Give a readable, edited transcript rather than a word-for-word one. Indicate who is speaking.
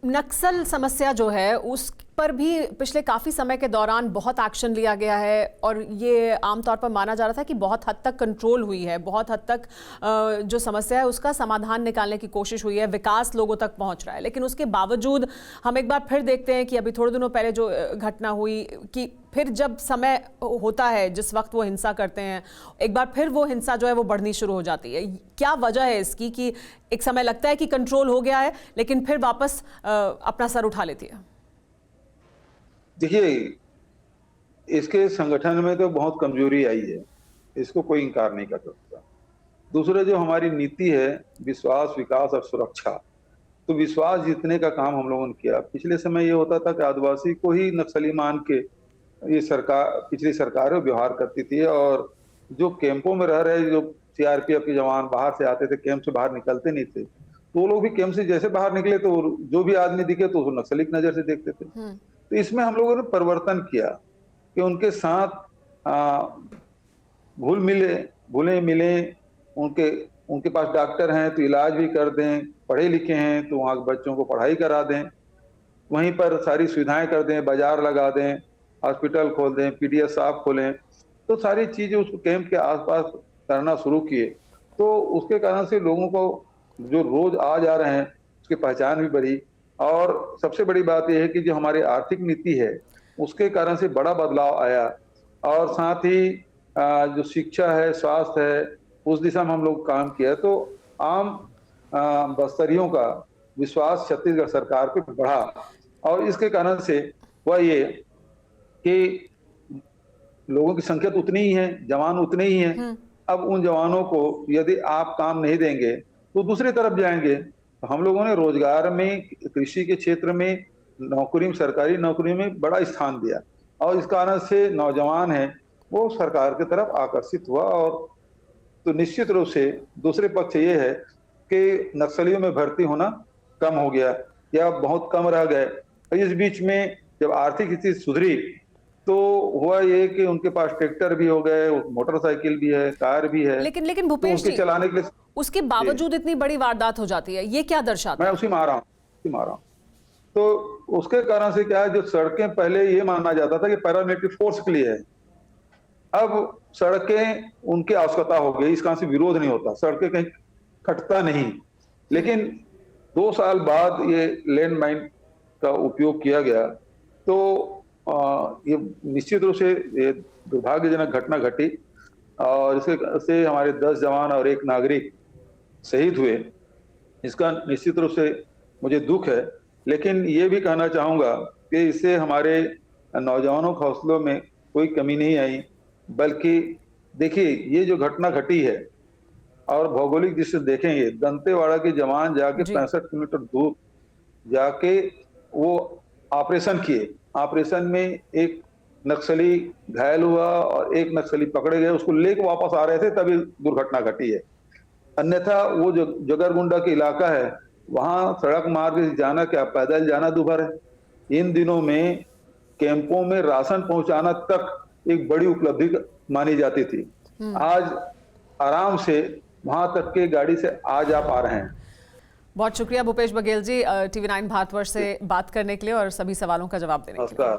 Speaker 1: नक्सल समस्या जो है उस पर भी पिछले काफ़ी समय के दौरान बहुत एक्शन लिया गया है और ये आमतौर पर माना जा रहा था कि बहुत हद तक कंट्रोल हुई है, बहुत हद तक जो समस्या है उसका समाधान निकालने की कोशिश हुई है, विकास लोगों तक पहुंच रहा है। लेकिन उसके बावजूद हम एक बार फिर देखते हैं कि अभी थोड़े दिनों पहले जो घटना हुई कि फिर जब समय होता है जिस वक्त वो हिंसा करते हैं, एक बार फिर वो हिंसा जो है वो बढ़नी शुरू हो जाती है। क्या वजह है इसकी कि एक समय लगता है कि कंट्रोल हो गया है लेकिन फिर वापस अपना सर उठा लेती है?
Speaker 2: देखिए, इसके संगठन में तो बहुत कमजोरी आई है, इसको कोई इनकार नहीं कर सकता। दूसरा जो हमारी नीति है विश्वास, विकास और सुरक्षा, तो विश्वास जीतने का काम हम लोगों ने किया। पिछले समय ये होता था कि आदिवासी को ही नक्सली मान के ये सरकार, पिछली सरकारें व्यवहार करती थी और जो कैंपों में रह रहे जो सीआरपीएफ के जवान बाहर से आते थे, कैंप से बाहर निकलते नहीं थे, तो वो लोग भी कैंप से जैसे बाहर निकले तो जो भी आदमी दिखे तो उसको नक्सली की नजर से देखते थे। तो इसमें हम लोगों ने परिवर्तन किया कि उनके साथ घुले मिले, उनके उनके पास डॉक्टर हैं तो इलाज भी कर दें, पढ़े लिखे हैं तो वहाँ के बच्चों को पढ़ाई करा दें, वहीं पर सारी सुविधाएं कर दें, बाजार लगा दें, हॉस्पिटल खोल दें, पीडीएस शॉप खोलें, तो सारी चीजें उस कैंप के आसपास करना शुरू किए। तो उसके कारण से लोगों को जो रोज आ जा रहे हैं उसकी पहचान भी बढ़ी और सबसे बड़ी बात यह है कि जो हमारी आर्थिक नीति है उसके कारण से बड़ा बदलाव आया और साथ ही जो शिक्षा है, स्वास्थ्य है, उस दिशा में हम लोग काम किया। तो आम बस्तरियों का विश्वास छत्तीसगढ़ सरकार पे बढ़ा और इसके कारण से हुआ ये कि लोगों की संख्या तो उतनी ही है, जवान उतने ही हैं। अब उन जवानों को यदि आप काम नहीं देंगे तो दूसरी तरफ जाएंगे। तो हम लोगों ने रोजगार में, कृषि के क्षेत्र में, नौकरी, सरकारी नौकरी में बड़ा स्थान दिया और इस कारण से नौजवान है वो सरकार की तरफ आकर्षित हुआ। और तो निश्चित रूप से दूसरे पक्ष ये है कि नक्सलियों में भर्ती होना कम हो गया या बहुत कम रह गए। इस बीच में जब आर्थिक स्थिति सुधरी तो हुआ ये कि उनके पास ट्रैक्टर भी हो गए, मोटरसाइकिल भी है, कार भी है,
Speaker 1: लेकिन भूपेश
Speaker 2: तो
Speaker 1: जी,
Speaker 2: चलाने के लिए
Speaker 1: उसके बावजूद इतनी बड़ी वारदात हो जाती है, ये क्या दर्शाता है?
Speaker 2: मैं उसी में आ रहा हूँ। तो उसके कारण से क्या है, जो सड़कें पहले ये माना जाता था कि पैरामिलिट्री फोर्स के लिए है, अब सड़कें उनकी आवश्यकता हो गई, इस कारण से विरोध नहीं होता, सड़कें कहीं कटता नहीं। लेकिन 2 साल बाद ये लैंड माइन का उपयोग किया गया तो ये निश्चित रूप से ये दुर्भाग्यजनक घटना घटी और इसके से हमारे 10 जवान और 1 नागरिक शहीद हुए। इसका निश्चित रूप से मुझे दुख है, लेकिन ये भी कहना चाहूंगा कि इससे हमारे नौजवानों के हौसलों में कोई कमी नहीं आई, बल्कि देखिए ये जो घटना घटी है और भौगोलिक दृष्टि से देखेंगे, दंतेवाड़ा के जवान जाके 65 किलोमीटर दूर जाके वो ऑपरेशन किए। ऑपरेशन में एक नक्सली घायल हुआ और 1 नक्सली पकड़े गए, उसको लेकर वापस आ रहे थे तभी दुर्घटना घटी है। अन्यथा वो जो जगरगुंडा के इलाका है वहां सड़क मार्ग से जाना क्या, पैदल जाना दूभर है। इन दिनों में कैंपों में राशन पहुंचाना तक एक बड़ी उपलब्धि मानी जाती थी। आज आराम से वहां तक के गाड़ी से आ जा पा रहे हैं।
Speaker 1: बहुत शुक्रिया भूपेश बघेल जी, TV9 भारतवर्ष से बात करने के लिए और सभी सवालों का जवाब देने के लिए।